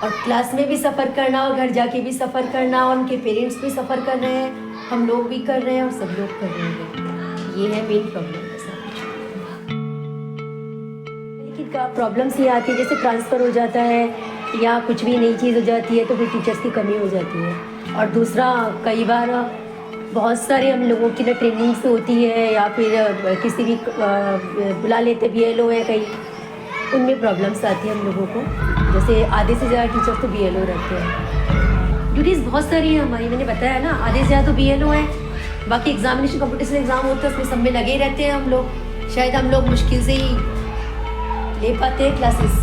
और क्लास में भी सफ़र करना और घर जाके भी सफ़र करना और उनके पेरेंट्स भी सफ़र कर रहे हैं, हम लोग भी कर रहे हैं और सब लोग कर रहे हैं। ये है मेन प्रॉब्लम है सब कुछ। लेकिन क्या प्रॉब्लम्स ये आती है जैसे ट्रांसफ़र हो जाता है या कुछ भी नई चीज़ हो जाती है तो फिर टीचर्स की कमी हो जाती है। और दूसरा कई बार बहुत सारे हम लोगों की ना ट्रेनिंग्स होती है या फिर किसी भी बुला लेते BLO है कहीं, उनमें प्रॉब्लम्स आती है हम लोगों को। जैसे आधे से ज़्यादा टीचर्स तो BLO रहते हैं। ड्यूटीज़ बहुत सारी हैं हमारी, मैंने बताया ना, आधे से ज़्यादा तो BLO है, बाकी एग्जामिनेशन कॉम्पिटिशन एग्ज़ाम होता है उसमें सब में लगे रहते हैं हम लोग। शायद हम लोग मुश्किल से ही ले पाते हैं क्लासेस,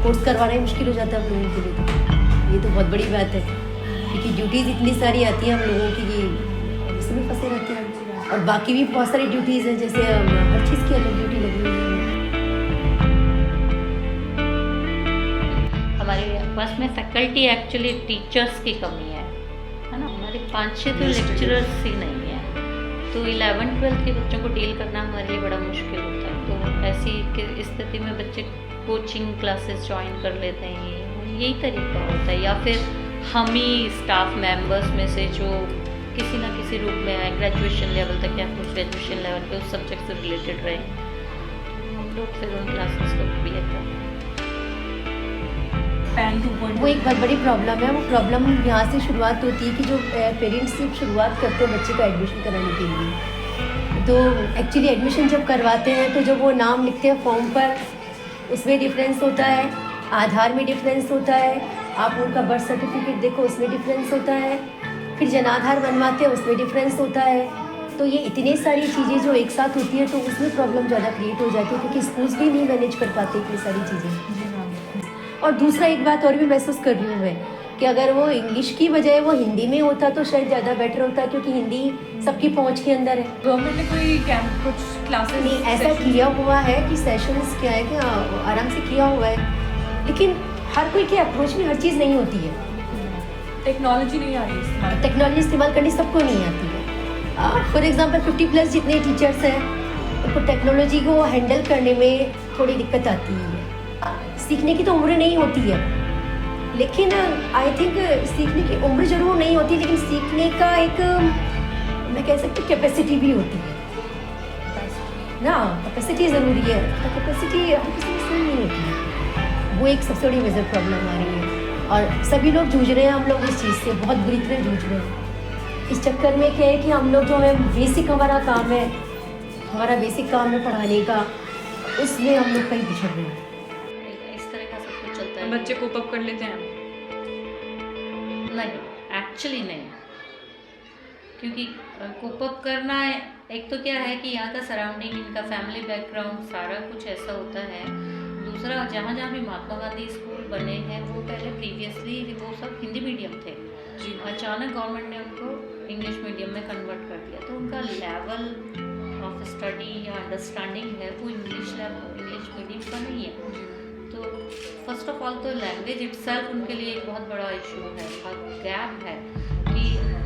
कोर्स करवाना ही मुश्किल हो जाता है हम लोगों के लिए। तो ये तो बहुत बड़ी बात है क्योंकि ड्यूटीज़ इतनी सारी आती हैं हम लोगों की कि उसमें फंसे रहते हैं। और बाकी भी बहुत सारी ड्यूटीज़ हैं, जैसे हर चीज़ की अलग ड्यूटी लगी हुई है। हमारे पास में फैकल्टी एक्चुअली टीचर्स की कमी है ना। हमारे 5-6 तो लेक्चरर्स ही नहीं है, तो 11-12 के बच्चों को डील करना हमारे लिए बड़ा मुश्किल होता है। तो ऐसी स्थिति में बच्चे कोचिंग क्लासेस ज्वाइन कर लेते हैं, यही तरीका होता है। या फिर हम ही स्टाफ मेंबर्स में से जो किसी ना किसी रूप में आए, ग्रेजुएशन लेवल तक या कुछ ग्रेजुएशन लेवल पे उस सब्जेक्ट से रिलेटेड रहे, हम लोग फिर उन क्लासेस को क्लियर करते हैं। वो एक बहुत बड़ी प्रॉब्लम है। वो प्रॉब्लम यहाँ से शुरुआत होती है कि जो पेरेंट्स जब शुरुआत करते हैं बच्चे का एडमिशन कराने के लिए, तो एक्चुअली एडमिशन जब करवाते हैं तो जब वो नाम लिखते हैं फॉर्म पर, उसमें डिफरेंस होता है, आधार में डिफरेंस होता है, आप उनका बर्थ सर्टिफिकेट देखो उसमें डिफरेंस होता है, फिर जनाधार बनवाते हैं उसमें डिफरेंस होता है। तो ये इतनी सारी चीज़ें जो एक साथ होती है तो उसमें प्रॉब्लम ज़्यादा क्रिएट हो जाती है क्योंकि स्कूल्स भी नहीं मैनेज कर पाते इतनी सारी चीज़ें। और दूसरा एक बात और भी महसूस कर रही हूँ मैं कि अगर वो इंग्लिश की बजाय वो हिंदी में होता तो शायद ज़्यादा बेटर होता, क्योंकि हिंदी सबकी पहुँच के अंदर है। गवर्नमेंट ने कोई कैंप कुछ क्लासेस नहीं ऐसा किया हुआ है कि सेशंस क्या है कि आराम से किया हुआ है, लेकिन हर कोई के अप्रोच में हर चीज़ नहीं होती है। टेक्नोलॉजी नहीं आ रही इस्तेमाल। टेक्नोलॉजी इस्तेमाल करनी सबको नहीं आती है। फॉर एग्जांपल 50+ जितने टीचर्स हैं उनको टेक्नोलॉजी को हैंडल करने में थोड़ी दिक्कत आती है। सीखने की तो उम्र नहीं होती है, लेकिन आई थिंक सीखने की उम्र जरूर नहीं होती, लेकिन सीखने का एक मैं कह सकती हूँ कैपेसिटी भी होती है ना। कैपेसिटी ज़रूरी है, तो कैपेसिटी हर किसी में सेम नहीं होती है। वो एक सबसे बड़ी मेजर प्रॉब्लम आ रही है और सभी लोग जूझ रहे हैं, हम लोग इस चीज़ से बहुत बुरी तरह जूझ रहे हैं। इस चक्कर में क्या है कि हम लोग जो है बेसिक हमारा काम है, हमारा बेसिक काम है पढ़ाने का, उसमें हम लोग कहीं पिछड़ रहे हैं। बच्चे कोप अप कर लेते हैं? नहीं, एक्चुअली नहीं, क्योंकि कोप अप करना एक तो क्या है कि यहाँ का सराउंडिंग, इनका फैमिली बैकग्राउंड सारा कुछ ऐसा होता है। दूसरा, जहाँ जहाँ भी महात्मा गांधी स्कूल बने हैं वो पहले प्रीवियसली वो सब हिंदी मीडियम थे जी। अचानक गवर्नमेंट ने उनको इंग्लिश मीडियम में कन्वर्ट कर दिया, तो उनका लेवल ऑफ स्टडी या अंडरस्टैंडिंग है वो इंग्लिश मीडियम का नहीं है। तो फर्स्ट ऑफ ऑल तो लैंग्वेज इटसेल्फ उनके लिए एक बहुत बड़ा इशू है, बहुत गैप है कि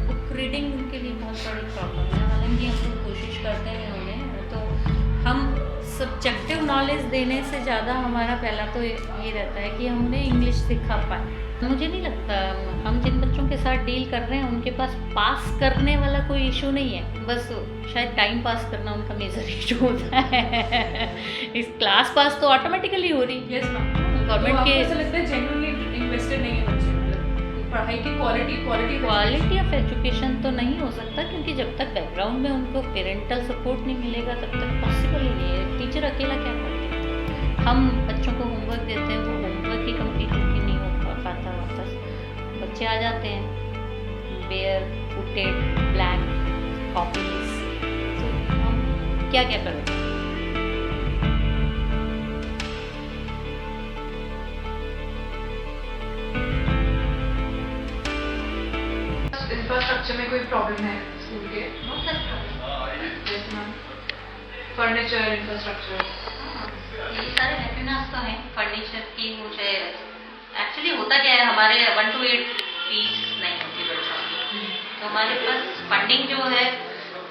बुक रीडिंग उनके लिए बहुत बड़ी प्रॉब्लम है। हालांकि हम लोग कोशिश करते हैं उन्हें, तो हम सब्जेक्टिव नॉलेज देने से ज़्यादा हमारा पहला तो ये रहता है कि हम उन्हें इंग्लिश सिखा पाएँ। मुझे नहीं लगता हम जिन बच्चों के साथ डील कर रहे हैं उनके पास पास करने वाला कोई इशू नहीं है, बस शायद टाइम पास करना उनका मेजर इशू होता है। इस क्लास पास तो ऑटोमेटिकली हो रही है। गवर्नमेंट के ऐसा लगता है जेन्युइनली इन्वेस्टेड नहीं है बच्चे, मतलब पढ़ाई की क्वालिटी ऑफ एजुकेशन तो नहीं हो सकता, क्योंकि जब तक बैकग्राउंड में उनको पेरेंटल सपोर्ट नहीं मिलेगा तब तक पॉसिबल ही नहीं है। टीचर अकेला क्या करते, हम बच्चों को होमवर्क देते हैं, वो होमवर्क ही कंप्लीट नहीं हो पाता, वापस बच्चे आ जाते हैं बेयर फुटेड ब्लैंक कॉपीज, तो हम क्या क्या करें। इंफ्रास्ट्रक्चर में कोई प्रॉब्लम है स्कूल के? जैसे मैम फर्नीचर, इंफ्रास्ट्रक्चर, ये सारे लेकिनास तो हैं फर्नीचर की। मुझे एक्चुअली होता क्या है, हमारे 1 to 8 फीस नहीं होती बच्चों की, तो हमारे पास फंडिंग जो है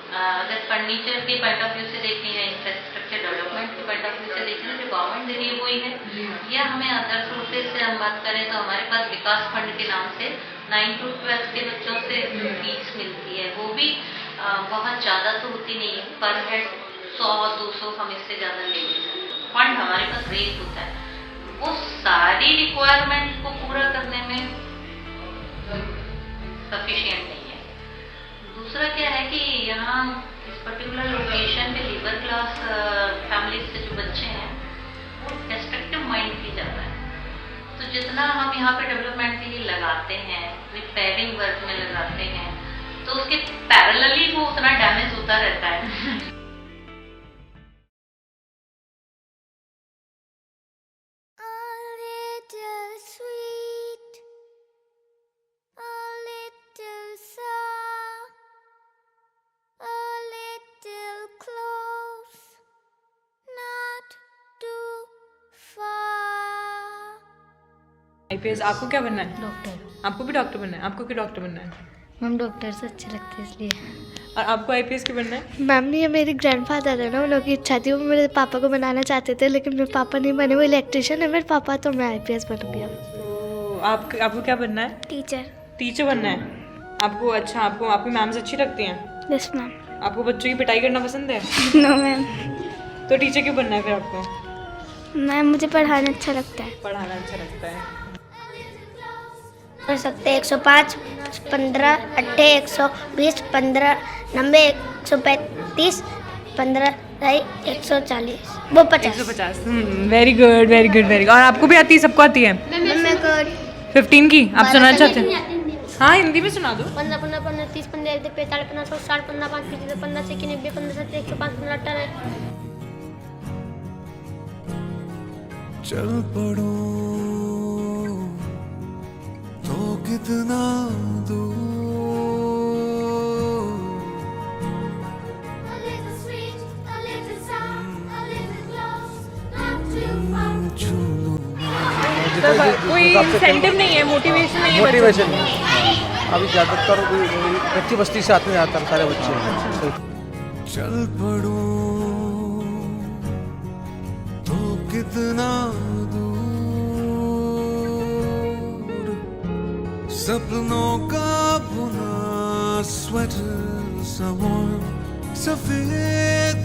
अगर फर्नीचर के पॉइंट ऑफ व्यू से देखें या इंफ्रास्ट्रक्चर डेवलपमेंट के पॉइंट ऑफ व्यू से देखें, जो गवर्नमेंट दे रही है वही है, या हमें अदर सोर्सेज से हम बात करें तो हमारे पास विकास फंड के नाम से 9 to 12 के बच्चों से फीस मिलती है। वो भी बहुत ज़्यादा तो होती नहीं है, पर हेड 100-200 हम इससे ज़्यादा ले नहीं सकते। फंड हमारे पास रेज होता है, वो सारी रिक्वायरमेंट को पूरा करने में सफिशिएंट नहीं है। दूसरा क्या है कि यहाँ इस पर्टिकुलर लोकेशन पे लेबर क्लास फैमिली से जो बच्चे हैं वो डिस्ट्रक्टिव माइंड की ज़्यादा है, तो जितना हम यहाँ पे डेवलपमेंट के लिए लगाते हैं, रिपेयरिंग वर्क में लगाते हैं, तो उसके पैरेलली वो उतना डैमेज होता रहता है। आईपीएस आपको क्या बनना है? डॉक्टर। आपको भी डॉक्टर बनना है? आपको क्यों डॉक्टर बनना है? मैम डॉक्टर से अच्छे लगते हैं इसलिए। और आपको आईपीएस क्यों बनना है? मैम ये मेरे ग्रैंडफादर है ना, उन लोगों की इच्छा थी, वो मेरे पापा को बनाना चाहते थे, लेकिन मेरे पापा नहीं बने, वो इलेक्ट्रिशियन है मेरे पापा, तो मैं आईपीएस बन गया। तो आपको क्या बनना है? टीचर। टीचर बनना है आपको? अच्छा, आपको आपकी मैम्स अच्छी लगती हैं? Yes ma'am. आपको बच्चों की पिटाई करना पसंद है? No ma'am. तो टीचर क्यों बनना है फिर आपको? मैम मुझे पढ़ाना अच्छा लगता है। पढ़ाना अच्छा लगता है। कर सकते 105, 15, 8, 120, 15, 90, 135, 15, 140, वो 50। 150। Very good very good very good. और आपको भी आती है? सबको आती है? 15 की आप सुनाना चाहते हैं? हाँ, हिंदी में सुना दो। 15, 15, 15, 30, 15, 1, 45, 50, 60, 15, 5, 15, 15, 90, 15, 7, 105, 15, 18। चल पड़ो तो कितना दूर, कोई इंसेंटिव नहीं है, मोटिवेशन नहीं है? मोटिवेशन अभी ज़्यादातर कच्ची बस्ती से आते हैं सारे बच्चे। चल पड़ो तो कितना दूर, सपनों का बुना स्वेटर सा warm, सफेद